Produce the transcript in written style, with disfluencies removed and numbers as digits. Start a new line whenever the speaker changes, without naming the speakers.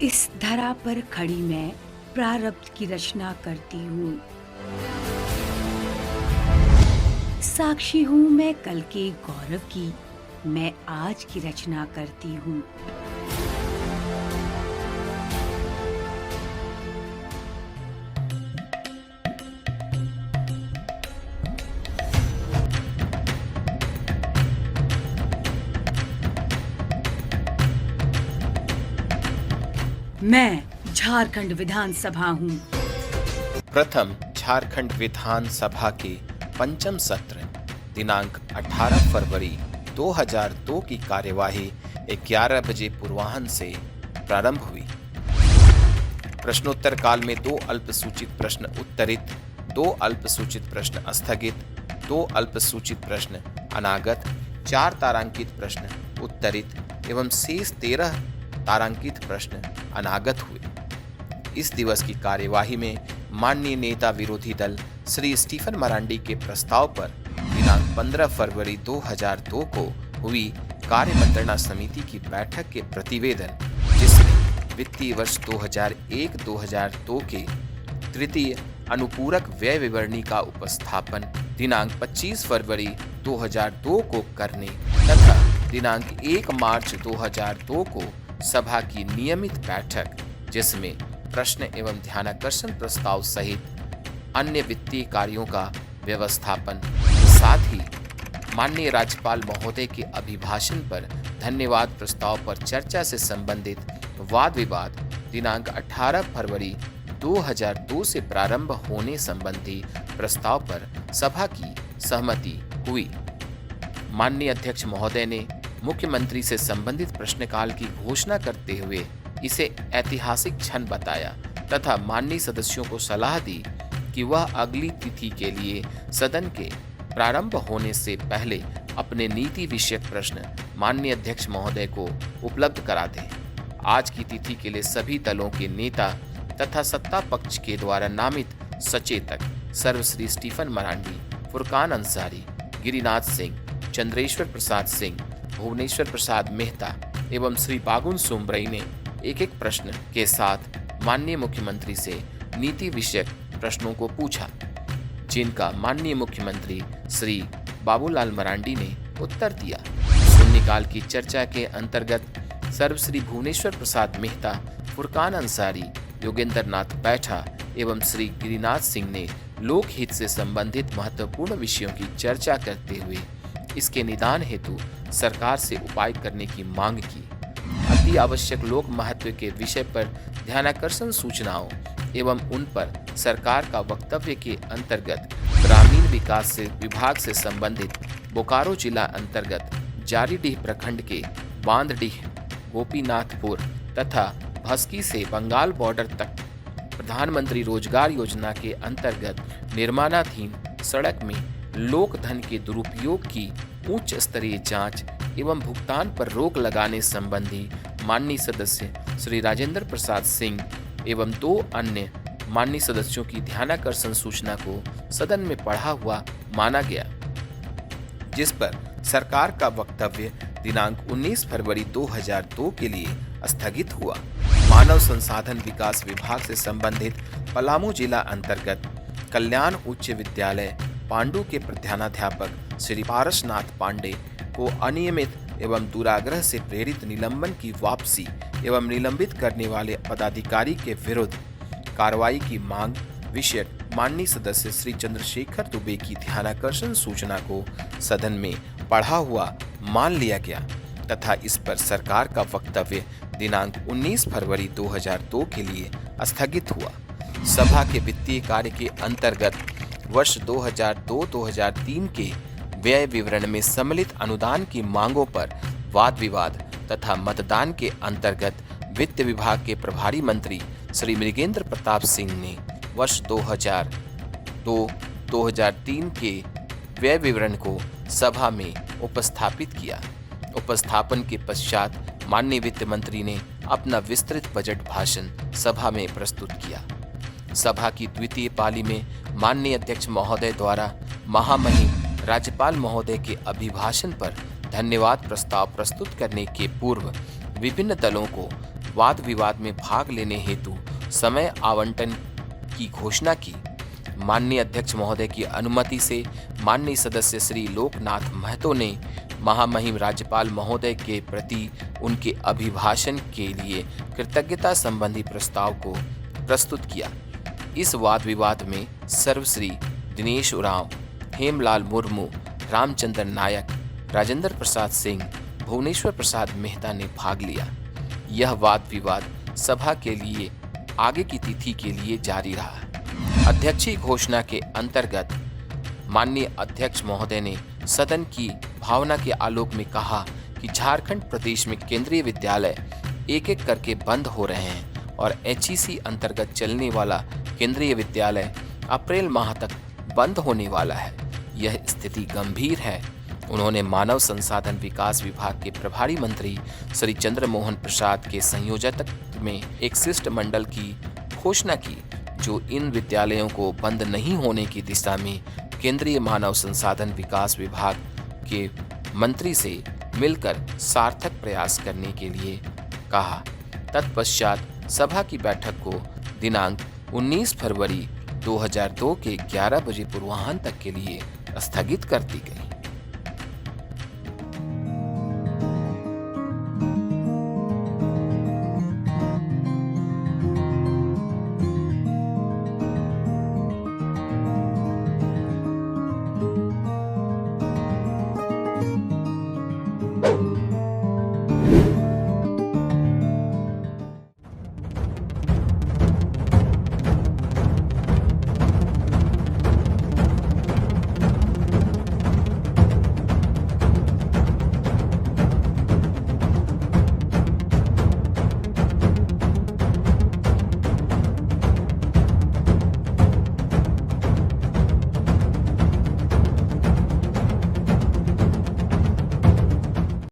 इस धरा पर खड़ी मैं प्रारब्ध की रचना करती हूँ। साक्षी हूँ मैं कल के गौरव की, मैं आज की रचना करती हूँ। मैं झारखंड विधानसभा हूँ।
प्रथम झारखंड विधानसभा के पंचम सत्र दिनांक 18 फरवरी 2002 की कार्यवाही 11 बजे पूर्वाह्न से प्रारंभ हुई। प्रश्नोत्तर काल में 2 अल्पसूचित प्रश्न उत्तरित, 2 अल्पसूचित प्रश्न स्थगित, 2 अल्पसूचित प्रश्न अनागत, 4 तारांकित प्रश्न उत्तरित एवं शेष 13 तारांकित प्रश्न अनागत हुए। इस दिवस की कार्यवाही में माननीय नेता विरोधी दल श्री स्टीफन मरांडी के प्रस्ताव पर दिनांक 15 फरवरी 2002 को हुई कार्य मंत्रणा समिति की बैठक के प्रतिवेदन, जिसमें वित्तीय वर्ष 2001-2002 के तृतीय अनुपूरक व्यय विवरणी का उपस्थापन दिनांक 25 फरवरी 2002 को करने तथा दिनांक 1 मार्च 2002 को सभा की नियमित बैठक, जिसमें प्रश्न एवं ध्यानाकर्षण प्रस्ताव सहित अन्य वित्तीय कार्यों का व्यवस्थापन, साथ ही माननीय राज्यपाल महोदय के अभिभाषण पर धन्यवाद प्रस्ताव पर चर्चा से संबंधित वाद विवाद दिनांक 18 फरवरी 2002 से प्रारंभ होने संबंधी प्रस्ताव पर सभा की सहमति हुई। माननीय अध्यक्ष महोदय ने मुख्यमंत्री से संबंधित प्रश्नकाल की घोषणा करते हुए इसे ऐतिहासिक क्षण बताया तथा माननीय सदस्यों को सलाह दी कि वह अगली तिथि के लिए सदन के प्रारंभ होने से पहले अपने नीति विषयक प्रश्न माननीय अध्यक्ष महोदय को उपलब्ध करा दें। आज की तिथि के लिए सभी दलों के नेता तथा सत्ता पक्ष के द्वारा नामित सचेतक सर्वश्री स्टीफन मरांडी, फुरकान अंसारी, गिरिनाथ सिंह, चंद्रेश्वर प्रसाद सिंह, भुवनेश्वर प्रसाद मेहता एवं श्री बागुन सोमरई ने एक एक प्रश्न के साथ माननीय मुख्यमंत्री से नीति विषयक प्रश्नों को पूछा, जिनका माननीय मुख्यमंत्री श्री बाबूलाल मरांडी ने उत्तर दिया। शून्यकाल की चर्चा के अंतर्गत सर्वश्री भुवनेश्वर प्रसाद मेहता, फुरकान अंसारी, योगेंद्र नाथ बैठा एवं श्री गिरिनाथ सिंह ने लोकहित से संबंधित महत्वपूर्ण विषयों की चर्चा करते हुए इसके निदान हेतु सरकार से उपाय करने की मांग की। अति आवश्यक लोक महत्व के विषय पर ध्यानाकर्षण सूचनाओं एवं उन पर सरकार का वक्तव्य के अंतर्गत ग्रामीण विकास से विभाग से संबंधित बोकारो जिला अंतर्गत जारीडीह प्रखंड के बांधडीह, गोपीनाथपुर तथा भस्की से बंगाल बॉर्डर तक प्रधानमंत्री रोजगार योजना के अंतर्गत निर्माणाधीन सड़क में लोक धन के दुरुपयोग की उच्च स्तरीय जांच एवं भुगतान पर रोक लगाने संबंधी माननीय सदस्य श्री राजेंद्र प्रसाद सिंह एवं 2 अन्य माननीय सदस्यों की ध्यानाकर्षण सूचना को सदन में पढ़ा हुआ माना गया, जिस पर सरकार का वक्तव्य दिनांक 19 फरवरी 2002 के लिए स्थगित हुआ। मानव संसाधन विकास विभाग से संबंधित पलामू जिला अंतर्गत कल्याण उच्च विद्यालय पांडु के प्रधानाध्यापक श्री पारसनाथ पांडे को अनियमित एवं दुराग्रह से प्रेरित निलंबन की वापसी एवं निलंबित करने वाले पदाधिकारी के विरुद्ध कार्रवाई की मांग विषयक माननीय सदस्य श्री चंद्रशेखर दुबे की ध्यानाकर्षण सूचना को सदन में पढ़ा हुआ मान लिया गया तथा इस पर सरकार का वक्तव्य दिनांक 19 फरवरी 2002 के लिए स्थगित हुआ। सभा के वित्तीय कार्य के अंतर्गत वर्ष 2002-2003 के व्यय विवरण में सम्मिलित अनुदान की मांगों पर वाद विवाद तथा मतदान के अंतर्गत वित्त विभाग के प्रभारी मंत्री श्री मृगेंद्र प्रताप सिंह ने वर्ष 2002-2003 के व्यय विवरण को सभा में उपस्थापित किया। उपस्थापन के पश्चात माननीय वित्त मंत्री ने अपना विस्तृत बजट भाषण सभा में प्रस्तुत किया। सभा की द्वितीय पाली में माननीय अध्यक्ष महोदय द्वारा महामहिम राज्यपाल महोदय के अभिभाषण पर धन्यवाद प्रस्ताव प्रस्तुत करने के पूर्व विभिन्न दलों को वाद विवाद में भाग लेने हेतु समय आवंटन की घोषणा की। माननीय अध्यक्ष महोदय की अनुमति से माननीय सदस्य श्री लोकनाथ महतो ने महामहिम राज्यपाल महोदय के प्रति उनके अभिभाषण के लिए कृतज्ञता संबंधी प्रस्ताव को प्रस्तुत किया। इस वाद विवाद में सर्वश्री दिनेश उरांव, हेमलाल मुर्मू, रामचंद्र नायक, राजेंद्र प्रसाद सिंह, भुवनेश्वर प्रसाद मेहता ने भाग लिया। यह वाद विवाद सभा के लिए आगे की तिथि के लिए जारी रहा। अध्यक्षीय घोषणा के अंतर्गत माननीय अध्यक्ष महोदय ने सदन की भावना के आलोक में कहा कि झारखंड प्रदेश में केंद्रीय विद्यालय एक एक करके बंद हो रहे हैं और HEC अंतर्गत चलने वाला केंद्रीय विद्यालय अप्रैल माह तक बंद होने वाला है। यह स्थिति गंभीर है। उन्होंने मानव संसाधन विकास विभाग के प्रभारी मंत्री श्री चंद्रमोहन प्रसाद के संयोजकत्व में एक शिष्टमंडल की घोषणा की, जो इन विद्यालयों को बंद नहीं होने की दिशा में केंद्रीय मानव संसाधन विकास विभाग के मंत्री से मिलकर सार्थक प्रयास करने के लिए कहा। तत्पश्चात सभा की बैठक को दिनांक 19 फरवरी 2002 के 11 बजे पूर्वाह्न तक के लिए स्थगित कर दी गई।